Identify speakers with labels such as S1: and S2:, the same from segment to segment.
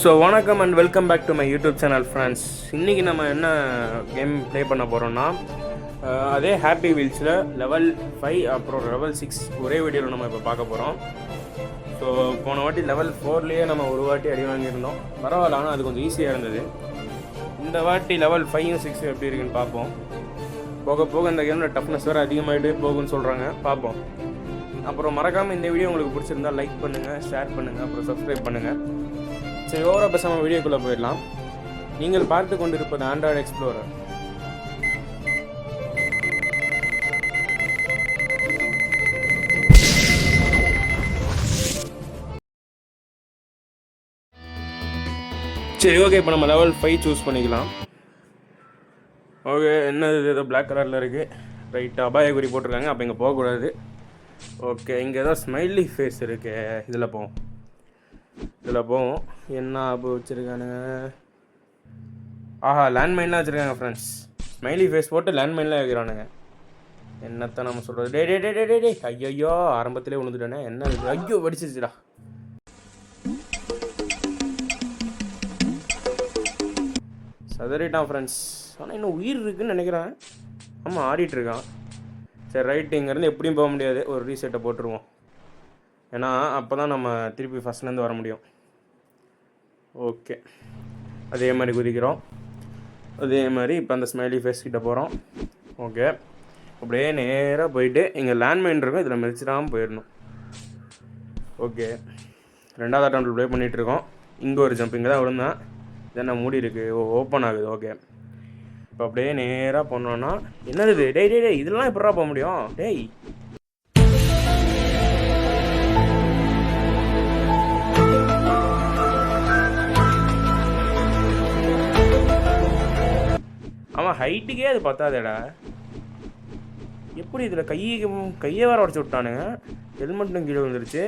S1: So வணக்கம் and welcome back to my YouTube channel friends. இன்றைக்கி நம்ம என்ன கேம் ப்ளே பண்ண போகிறோம்னா அதே ஹாப்பி வீல்ஸில் லெவல் 5 அப்புறம் லெவல் 6 ஒரே வீடியோவில் நம்ம இப்போ பார்க்க போகிறோம். ஸோ போன வாட்டி லெவல் 4லேயே நம்ம ஒரு வாட்டி அடி வாங்கியிருந்தோம், பரவாயில்ல. ஆனால் அது கொஞ்சம் ஈஸியாக இருந்தது. இந்த வாட்டி லெவல் 5 6 எப்படி இருக்குன்னு பார்ப்போம். போக போக இந்த கேமில் டஃப்னஸ் வேறு அதிகமாகிட்டு போகுன்னு சொல்கிறாங்க, பார்ப்போம். அப்புறம் மறக்காமல் இந்த வீடியோ உங்களுக்கு பிடிச்சிருந்தால் லைக் பண்ணுங்கள், ஷேர் பண்ணுங்கள், அப்புறம் சப்ஸ்கிரைப் பண்ணுங்கள். சரி, ஓவராக பேசாமல் வீடியோக்குள்ளே போயிடலாம். நீங்கள் பார்த்து கொண்டிருப்பது ஆண்ட்ராய்டு எக்ஸ்ப்ளோரர். சரி, ஓகே. இப்போ நம்ம லெவல் 5 சூஸ் பண்ணிக்கலாம். ஓகே, என்னது ஏதோ பிளாக் கலரில் இருக்குது. ரைட், அபாய குறி போட்டிருக்காங்க, அப்போ இங்கே போகக்கூடாது. ஓகே, இங்கே ஏதோ ஸ்மைலி ஃபேஸ் இருக்கு, இதில் போவோம். என்ன ஆப்பு வச்சுருக்கானுங்க? ஆஹா, லேண்ட்மைன்லாம் வச்சுருக்காங்க ஃப்ரெண்ட்ஸ். ஸ்மைலி ஃபேஸ் போட்டு லேண்ட்மைன்லாம் வைக்கிறானுங்க. என்னத்தான் நம்ம சொல்கிறது? டே டே டே டே டே ஐயோ, ஆரம்பத்திலே விழுந்துட்டானே. என்ன இது? ஐயோ, வடிச்சிருச்சுடா. சதறிட்டான் ஃப்ரெண்ட்ஸ். ஆனால் இன்னும் உயிர் இருக்குதுன்னு நினைக்கிறேன். ஆமாம், ஆடிட்டுருக்கான். சரி, ரைட். இங்கேருந்து எப்படியும் போக முடியாது, ஒரு ரீசெட்டை போட்டுருவோம். ஏன்னா அப்போ தான் நம்ம திருப்பி ஃபஸ்ட்லேருந்து வர முடியும். ஓகே, அதே மாதிரி குதிக்கிறோம். அதே மாதிரி இப்போ அந்த ஸ்மைலி ஃபேஸ் கிட்டே போகிறோம். ஓகே, அப்படியே நேராக போயிட்டு இங்கே லேண்ட்மைன் இருக்கும், இதில் மிதிச்சிடாமல் போயிடணும். ஓகே, ரெண்டாவது அட்டெம்ப்ட் ப்ளே பண்ணிகிட்ருக்கோம். இங்கே ஒரு ஜம்ப், இங்கே தான் விழுந்தேன். இதென்ன மூடி இருக்குது? ஓப்பன் ஆகுது. ஓகே, இப்போ அப்படியே நேராக போனோன்னா என்னது இது? டேய் டேய் டேய், இதெல்லாம் எப்படா போக முடியும்? டேய், அவன் ஹைட்டுக்கே அது பத்தாதேடா. எப்படி இதில் கையை வேற உடச்சி விட்டானுங்க. ஹெல்மெட்டும் கீழே வந்துருச்சு.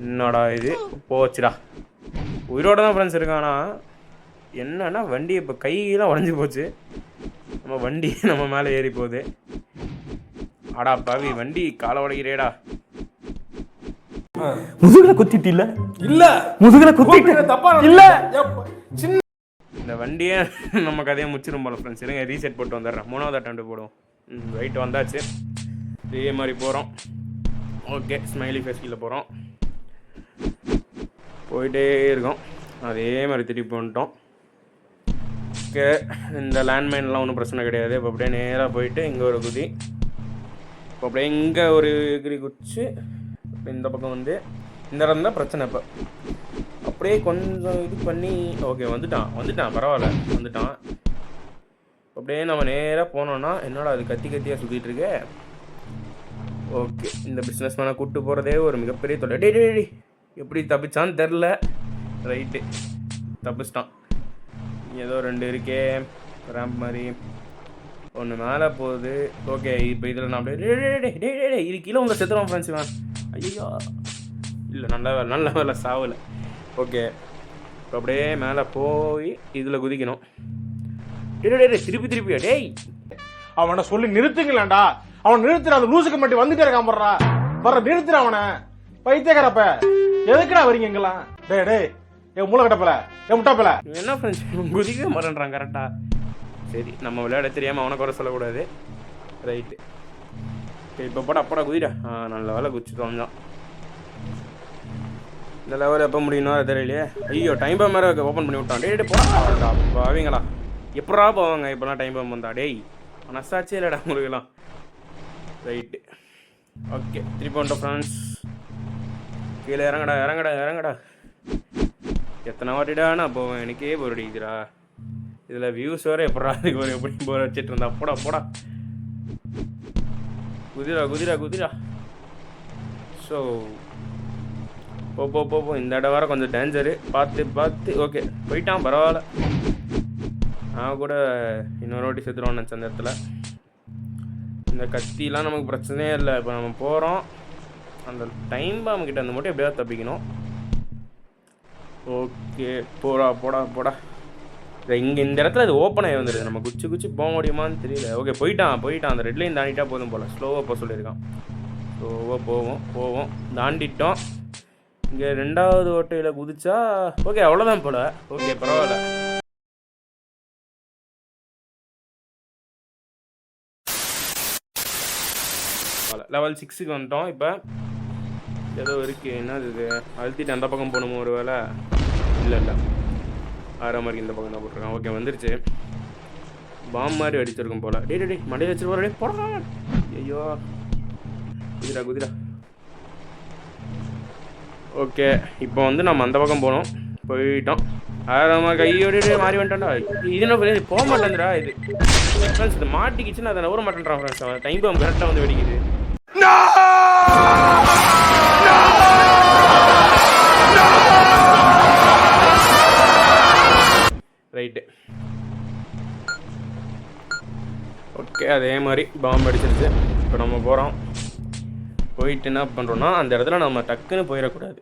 S1: என்னடா இது? போச்சுடா. உயிரோட தான் ஃப்ரெண்ட்ஸ் இருக்கானா? என்னன்னா வண்டி இப்போ கையெல்லாம் உடஞ்சி போச்சு. நம்ம வண்டி நம்ம மேலே ஏறி போகுது. ஆடா பாவி, வண்டி காலை உடைக்கிறேடா.
S2: முதுகுல குத்திட்டு இல்ல முதுகுல குத்திட்டு
S1: தப்பா
S2: இல்ல.
S1: இந்த வண்டியே நம்ம கதையை முடிச்சிடும் போல ஃப்ரெண்ட்ஸ். இருங்க, ரீசெட் போட்டு வந்துடுறேன். 3வது அட்டெம்ப்ட் போடுவோம். ரைட், வந்தாச்சு. இதே மாதிரி போகிறோம். ஓகே, ஸ்மைலி ஃபேஸ் கீழே போகிறோம். போயிட்டே இருக்கோம். அதே மாதிரி திருப்பி வந்துட்டோம். ஓகே, இந்த லேண்ட்மைன்லாம் ஒன்றும் பிரச்சனை கிடையாது. இப்போ அப்படியே நேராக போயிட்டு இங்கே ஒரு குதி, இப்போ அப்படியே இங்கே ஒரு எகிரி குச்சி இந்த பக்கம் வந்து இந்த இடம் தான் பிரச்சனை. இப்போ அப்படியே கொஞ்சம் இது பண்ணி ஓகே வந்துட்டான் பரவாயில்ல, வந்துட்டான். அப்படியே நம்ம நேராக போனோன்னா என்னடா அது கத்தியாக சுற்றிட்டு இருக்கு. ஓகே, இந்த பிஸ்னஸ் மேனை கூப்பிட்டு போகிறதே ஒரு மிகப்பெரிய தொலை. டே டே டே, எப்படி தப்பிச்சான்னு தெரில. ரைட்டு, தப்பிச்சிட்டான். ஏதோ 2 இருக்கே ரேம்ப் மாதிரி, ஒன்று மேலே போகுது. ஓகே, இப்போ இதில் நான் அப்படியே டே இது கீழே உங்களை செத்துருவான் ஃப்ரெண்ட்ஸ். இவன் ஐயோ, இல்லை, நல்ல வேலை சாவலை. ஓகே, இப்போ அப்படியே மேலே போய் இதில் குதிக்கணும். திருப்பியா? டேய்,
S3: அவனை சொல்லி நிறுத்துங்களேன்டா. அவன் நிறுத்துற, அந்த லூசுக்கு மட்டும் வந்துட்டே இருக்கான். வர்ற நிறுத்துற அவனை. பைத்தியக்காரப்ப எதுக்குடா வரீங்க இங்கெல்லாம்? டேய் என் மூளை கட்டப்பல, என் முட்டாப்பல.
S1: என்ன ஃப்ரெண்ட்ஸ், குதிக்க மாட்டேன்றான் கரெக்டா. சரி, நம்ம விளையாட தெரியாமல் அவனை குறை சொல்லக்கூடாது. ரைட்டு, இப்போ அப்படா குதிடா. நல்ல வேலை குதிச்சுட்டு வந்தான். இந்த லெவல் எப்போ முடியணும் அது தெரியலையே. ஐயோ, டைம் பாம் வேறு ஓப்பன் பண்ணி விட்டான். டே போடா அவங்களா எப்படா போவாங்க இப்போலாம் டைம் பாம் வந்தா? டேய், மனசாச்சே இல்லைடா உங்களுக்குலாம். ரைட்டு, ஓகே, திருப்பி வந்துட்டோம் ஃப்ரெண்ட்ஸ். கீழே இறங்கடா. எத்தனை வாட்டிடா நான் போவேன், எனக்கே போர் அடிக்குதுடா. இதில் வியூஸ் வேறு எப்படா அதுக்கு ஒரு எப்படி போர் வச்சுட்டு இருந்தா? போடா குதிரா. ஸோ போ. இந்த இடம் வேறு கொஞ்சம் டேஞ்சரு, பார்த்து. ஓகே, போயிட்டான், பரவாயில்ல. நான் கூட இன்னொரு வாட்டி செத்துருவான்னு நினச்சேன் அந்த இடத்துல. இந்த கத்திலாம் நமக்கு பிரச்சனையே இல்லை. இப்போ நம்ம போகிறோம், அந்த டைம் பாம் கிட்ட அந்த மட்டும் எப்படியாவது தப்பிக்கணும். ஓகே, போடா. இங்கே இந்த இடத்துல அது ஓப்பன் ஆகி வந்துடுது. நம்ம குச்சி போக முடியுமான்னு தெரியல. ஓகே, போயிட்டான். அந்த ரெட் லைன் தாண்டிட்டா போதும் போல். ஸ்லோவாக போக சொல்லியிருக்கான். ஸ்லோவாக போவோம். தாண்டிட்டோம். இங்கே 2வது ஓட்டையில் குதிச்சா ஓகே அவ்வளோதான் போல. ஓகே பரவாயில்ல. லெவல் 6க்கு வந்துட்டோம். இப்போ ஏதோ இருக்குது, என்னது இது? அழுத்திட்டு அந்த பக்கம் போகணுமோ ஒரு வேலை? இல்லை இல்லை, 6 மாதிரி இந்த பக்கம் தான் போட்டிருக்கான். ஓகே வந்துருச்சு. பாம் மாதிரி அடிச்சிருக்கும் போல. டே டே மண்டையில் வச்சிருப்பா. டே போடலாம். ஐயோ குதிரா குதிரா. ஓகே இப்போ வந்து நம்ம அந்த பக்கம் போனோம். போயிட்டோம். நம்ம கையோட மாறி வந்துட்டோம்டா. இது என்ன போக மாட்டேன்டா இது. ஃப்ரெண்ட்ஸ் இது மாட்டிக்கிச்சுன்னு அதை நவர மாட்டேன்றான் ஃப்ரெண்ட்ஸ். டைம் பாம் கரெக்டாக வந்து வெடிக்குது. ரைட்டு. ஓகே அதே மாதிரி பாம்பு அடிச்சிருச்சு. இப்போ நம்ம போகிறோம். போயிட்டு என்ன பண்ணுறோன்னா அந்த இடத்துல நம்ம டக்குன்னு போயிடக்கூடாது.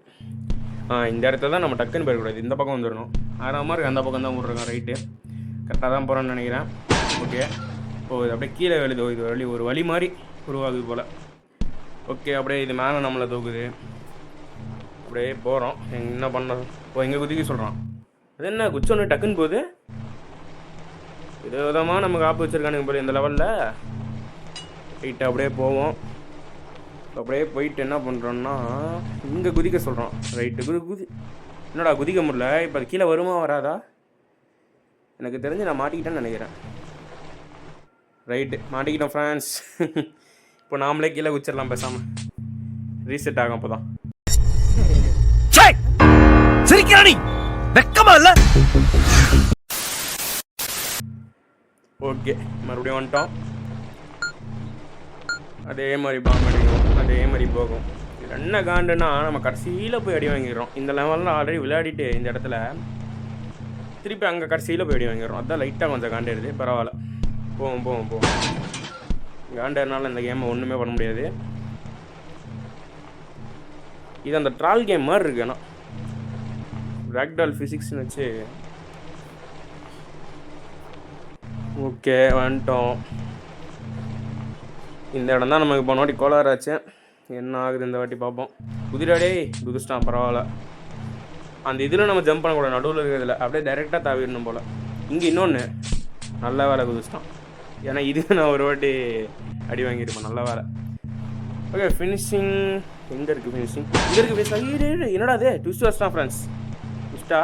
S1: இந்த இடத்துல தான் நம்ம டக்குன்னு போயிடக்கூடாது. இந்த பக்கம் வந்துடணும். 6 மாதிரி அந்த பக்கம் தான் போட்டுருக்கோம். ரைட்டு கரெக்டாக தான் போகிறோன்னு நினைக்கிறேன். ஓகே ஓ இது அப்படியே கீழே எழுதோ. இது ஒரு வழி மாதிரி உருவாகுது போல். ஓகே அப்படியே இது மேலே நம்மளை தூக்குது. அப்படியே போகிறோம். என்ன பண்ணோம்? ஓ எங்கே குதிக்க சொல்கிறான். அது என்ன குச்சொன்று டக்குன்னு போகுது. இது விதமாக நமக்கு ஆப்பு வச்சுருக்கானுங்க போல இந்த லெவலில். ரைட்டு அப்படியே போவோம். அப்படியே போயிட்டு என்ன பண்ணுறோன்னா இங்கே குதிக்க சொல்கிறோம். ரைட்டு குதி. என்னடா குதிக்க முடியல. இப்போ அது கீழே வருமா வராதா? எனக்கு தெரிஞ்சு நான் மாட்டிக்கிட்டேன்னு நினைக்கிறேன். ரைட்டு மாட்டிக்கிட்டோம் ஃப்ரெண்ட்ஸ். இப்போ நாமளே கீழே குச்சிடலாம் பேசாமல். ரீசெட் ஆகும் அப்போ தான்.
S2: சிரிக்கிறானி வெக்கமா இல்லை?
S1: ஓகே மறுபடியும் வந்துட்டோம். அதே மாதிரி பாம்பு அடிக்கும். அதே மாதிரி போகும். இது என்ன காண்டுன்னா நம்ம கடைசியில் போய் அடி வாங்கிடுறோம். இந்த லெவலில் ஆல்ரெடி விளையாடிட்டு இந்த இடத்துல திருப்பி அங்கே கடைசியில் போய் அடி வாங்கிடுறோம். அதுதான் லைட்டாக கொஞ்சம் காண்டேடுது. பரவாயில்ல போவோம். காண்டேறனால இந்த கேமை ஒன்றுமே பண்ண முடியாது. இது அந்த ட்ரால் கேம் மாதிரி இருக்கு. ஆனால் ராக்டால் ஃபிசிக்ஸ்னு வச்சு. ஓகே வந்துட்டோம். இந்த இடம் தான் நமக்கு போன வாட்டி கோளாறாச்சு. என்ன ஆகுது இந்த வாட்டி பார்ப்போம். குதிராடே குதிச்சிட்டான். பரவாயில்ல. அந்த இதில் நம்ம ஜம்ப் பண்ணக்கூடாது. நடுவில் இருக்கிறதுல அப்படியே டைரெக்டாக தாவிடணும் போல். இங்கே இன்னொன்று நல்ல வேலை குதிச்சிட்டான். ஏன்னா இது நான் ஒரு வாட்டி அடி வாங்கியிருப்பேன். நல்ல வேலை. ஓகே ஃபினிஷிங் எங்கே இருக்குது? ஃபினிஷிங் இங்கே இருக்குது. ஃபினிஷ் என்னடா அது ட்விஸ்ட் வச்சிட்டான் ஃப்ரெண்ட்ஸ். ட்விஸ்ட்டா?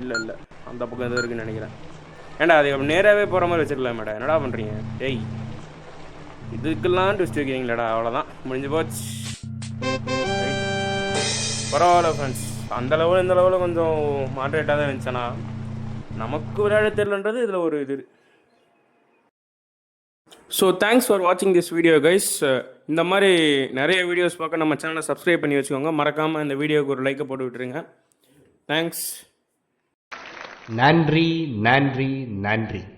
S1: இல்லை அந்த பக்கம் எதுவும் இருக்குன்னு நினைக்கிறேன். ஏண்டா அது நேராகவே போகிற மாதிரி வச்சிருக்கலாம் மேடம். என்னடா பண்ணுறீங்க? டேய் இதுக்கெல்லாம் ட்விஸ்ட் வைக்கிறீங்களாடா. அவ்வளோதான் முடிஞ்சு போச்சு. பரவாயில்ல ஃப்ரெண்ட்ஸ். அந்த லெவலில் இந்த லெவலில் கொஞ்சம் மாட்ரேட்டாக தான் இருந்துச்சுன்னா நமக்கு விளையாட தெரியலன்றது இதில் ஒரு இது. ஸோ தேங்க்ஸ் ஃபார் வாட்சிங் திஸ் வீடியோ கைஸ். இந்த மாதிரி நிறைய வீடியோஸ் பார்க்க நம்ம சேனலை சப்ஸ்கிரைப் பண்ணி வச்சுக்கோங்க. மறக்காமல் இந்த வீடியோவுக்கு ஒரு லைக்கை போட்டு விட்டுருங்க. தேங்க்ஸ்.
S4: நன்றி நன்றி நன்றி.